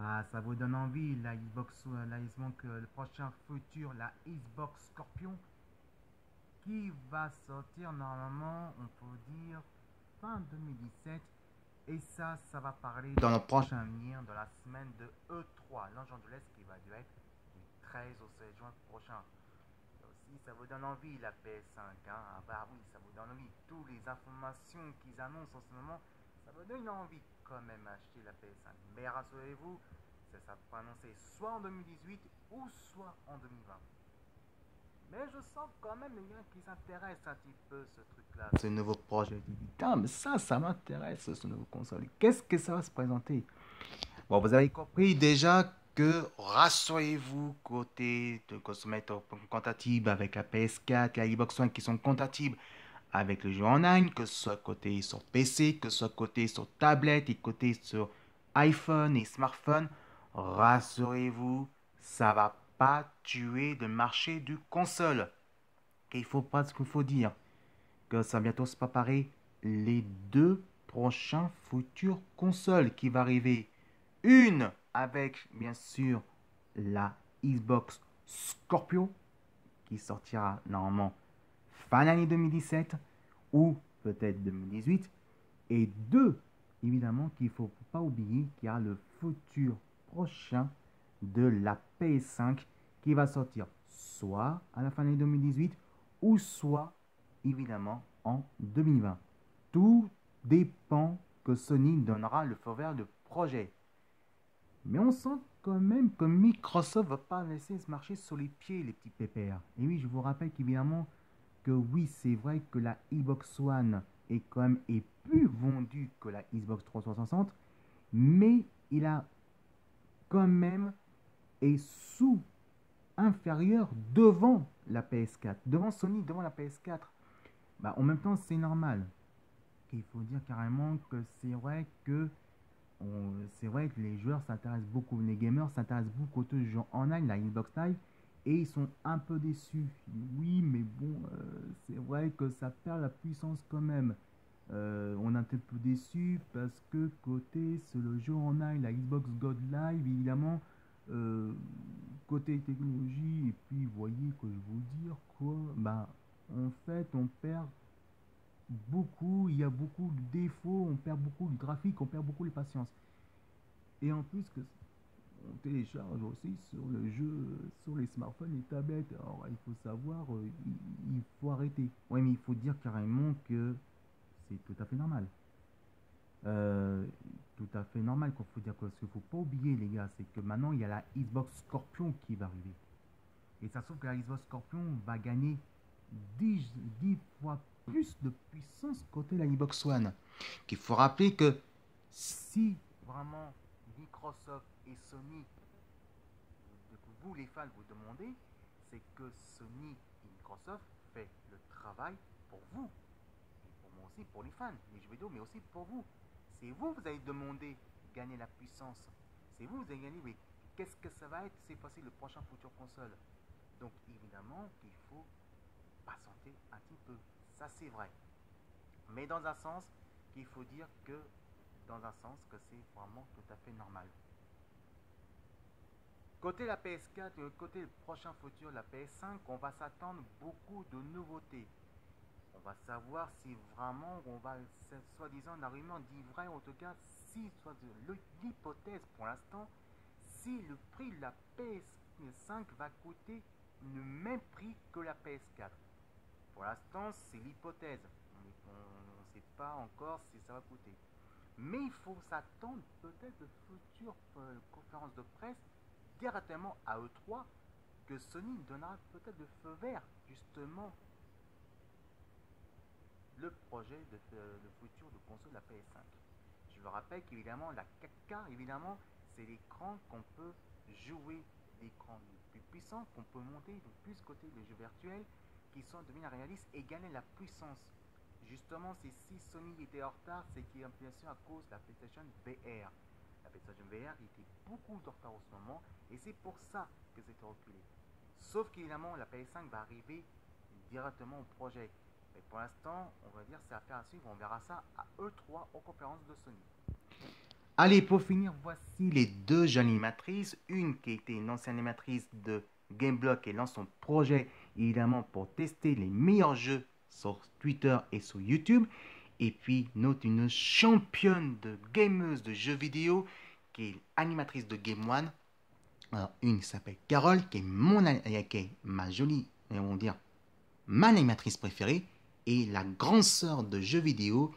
Ah, ça vous donne envie, la Xbox, le prochain futur, la Xbox Scorpion, qui va sortir normalement, on peut dire, fin 2017. Et ça va parler dans le prochain avenir, dans la semaine de E3, Los Angeles, qui va durer du 13 au 16 juin prochain. Et aussi, ça vous donne envie, la PS5, hein? Ah bah oui, ça vous donne envie. Toutes les informations qu'ils annoncent en ce moment, ça vous donne envie quand même d'acheter la PS5. Mais rassurez-vous, ça sera annoncé soit en 2018 ou soit en 2020. Mais je sens quand même les gars qui s'intéressent un petit peu ce truc-là, ce nouveau projet. Putain, mais ça m'intéresse, ce nouveau console. Qu'est-ce que ça va se présenter? Bon, vous avez compris déjà que, rassurez-vous, côté de consommateurs compatibles avec la PS4, la Xbox One qui sont compatibles avec le jeu en ligne, que ce soit côté sur PC, que ce soit côté sur tablette et côté sur iPhone et smartphone, rassurez-vous, ça va pas tuer le marché du console. Et il faut pas ce qu'il faut dire, que ça va bientôt se préparer les deux prochains futures consoles qui va arriver. Une avec bien sûr la Xbox Scorpio qui sortira normalement fin d'année 2017 ou peut-être 2018. Et deux, évidemment qu'il ne faut pas oublier qu'il y a le futur prochain de la PS5 qui va sortir soit à la fin de 2018 ou soit évidemment en 2020. Tout dépend que Sony donnera le feu vert de projet. Mais on sent quand même que Microsoft ne va pas laisser ce marché sur les pieds, les petits pépères. Et oui, je vous rappelle qu'évidemment, que oui, c'est vrai que la Xbox One est quand même est plus vendue que la Xbox 360, mais il a quand même est sous inférieur devant la PS4, devant Sony, devant la PS4. Bah, en même temps, c'est normal. Il faut dire carrément que c'est vrai que les joueurs s'intéressent beaucoup, les gamers s'intéressent beaucoup aux jeux en ligne, la Xbox Live, et ils sont un peu déçus. Oui, mais bon, c'est vrai que ça perd la puissance quand même. On est un peu déçu parce que côté c'est le jeu en ligne, la Xbox God Live, évidemment, euh, côté technologie, et puis voyez que je vous dire quoi, bah en fait on perd beaucoup, il y a beaucoup de défauts, on perd beaucoup de graphique, on perd beaucoup de patience. Et en plus que on télécharge aussi sur le jeu, sur les smartphones et tablettes. Alors il faut savoir, il faut arrêter. Ouais, mais il faut dire carrément que c'est tout à fait normal. Euh, Tout à fait normal qu'il faut dire que ce qu'il faut pas oublier les gars, c'est que maintenant il y a la Xbox Scorpion qui va arriver. Et ça se trouve que la Xbox Scorpion va gagner 10 fois plus de puissance côté la Xbox One. Qu'il faut rappeler que si vraiment Microsoft et Sony, vous les fans vous demandez, c'est que Sony et Microsoft fait le travail pour vous. Et pour moi aussi, pour les fans, les jeux vidéo, mais aussi pour vous. C'est vous, vous allez demander gagner la puissance. C'est vous, vous allez gagner, mais qu'est-ce que ça va être, c'est facile, le prochain futur console. Donc évidemment qu'il faut patienter un petit peu. Ça c'est vrai. Mais dans un sens, qu'il faut dire que dans un sens que c'est vraiment tout à fait normal. Côté la PS4, côté le prochain futur, la PS5, on va s'attendre beaucoup de nouveautés. On va savoir si vraiment on va, soi-disant, la rumeur dit vrai, en tout cas, si, soit l'hypothèse pour l'instant, si le prix de la PS5 va coûter le même prix que la PS4. Pour l'instant, c'est l'hypothèse. On ne sait pas encore si ça va coûter. Mais il faut s'attendre peut-être de futures conférences de presse directement à E3 que Sony donnera peut-être de feu vert justement le projet de futur de console de la PS5. Je vous rappelle qu'évidemment la 4K, évidemment, c'est l'écran qu'on peut jouer, l'écran le plus puissant qu'on peut monter de plus côté des jeux virtuels qui sont devenus réalistes et gagner la puissance. Justement, c'est si Sony était en retard, c'est qu'il y a bien sûr à cause de la PlayStation VR. La PlayStation VR était beaucoup de retard en ce moment et c'est pour ça que c'était reculé. Sauf qu'évidemment, la PS5 va arriver directement au projet. Mais pour l'instant, on va dire c'est affaire à suivre. On verra ça à E3 aux conférences de Sony. Allez, pour finir, voici les deux jeunes animatrices. Une qui était une ancienne animatrice de Gameblock et lance son projet, évidemment, pour tester les meilleurs jeux sur Twitter et sur YouTube. Et puis, une championne de gameuse de jeux vidéo qui est animatrice de Game One. Alors, une qui s'appelle Carole, qui est ma jolie, on va dire, ma animatrice préférée, et la grande sœur de jeux vidéo.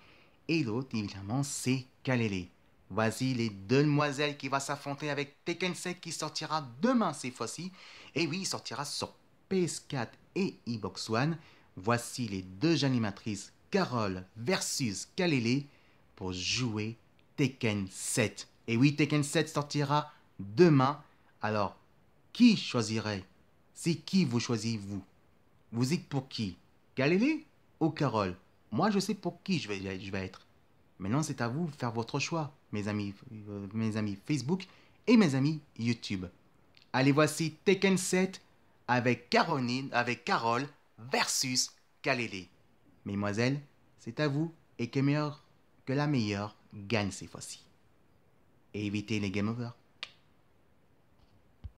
Et l'autre, évidemment, c'est Kalele. Voici les deux demoiselles qui vont s'affronter avec Tekken 7 qui sortira demain cette fois-ci. Et oui, il sortira sur PS4 et Xbox One. Voici les deux animatrices, Carole versus Kalele, pour jouer Tekken 7. Et oui, Tekken 7 sortira demain. Alors, qui choisirait? C'est qui vous choisissez vous? Vous êtes pour qui? Kalele ou Carole? Moi, je sais pour qui je vais être. Maintenant, c'est à vous de faire votre choix, mes amis Facebook et mes amis YouTube. Allez, voici Tekken 7 avec Carole versus Kalele. Mesdemoiselles, c'est à vous et que la meilleure gagne ces fois-ci. Et évitez les game over.